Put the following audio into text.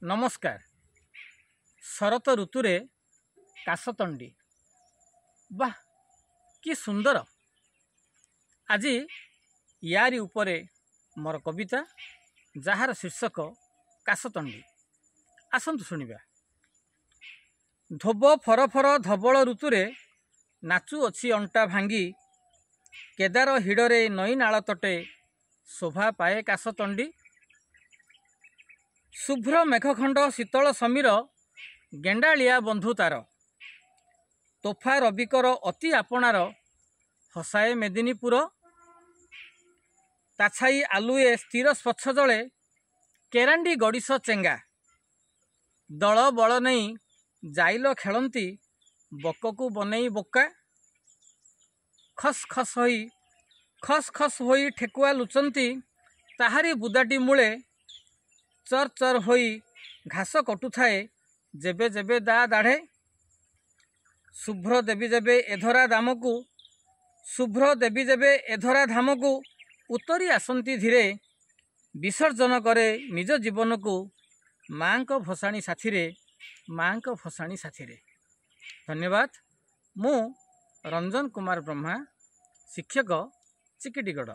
नमस्कार। शरत ऋतुरे काशतंडी वाह कि सुंदर। आज यारी उपरे मोर कविता जार शीर्षक काशतंडी। आसंतु शुणिबा। धोब फरफर धबल ऋतुरे नाचु अछि अंटा भांगी, केदार हिड़रे नई नाल तटे शोभा पाए काशतंडी। शुभ्र मेघखंड शीतल समीर गेंडालिया बंधु तार, तोफा रबिकर अति आपणार हसाए मेदिनीपुर। ताछाई आलुए स्थिर स्वच्छ जले केरांडी गड़िश चेंगा, दल बल नहीं जाइल खेलती बककू बनई बोका। खस खस होई ठेकुआ लुचंती ताहारी बुदाटी मूले चर चर होई घास कटुथाए जेबे जेबे दा दाढ़े। शुभ्र देवी जेबे एधरा धामकू उतरी आसंती धीरे, विसर्जन करे निज जीवन को माँ को भसाणी साथी रे। धन्यवाद। मु रंजन कुमार ब्रह्मा, शिक्षक चिकिटीगढ़।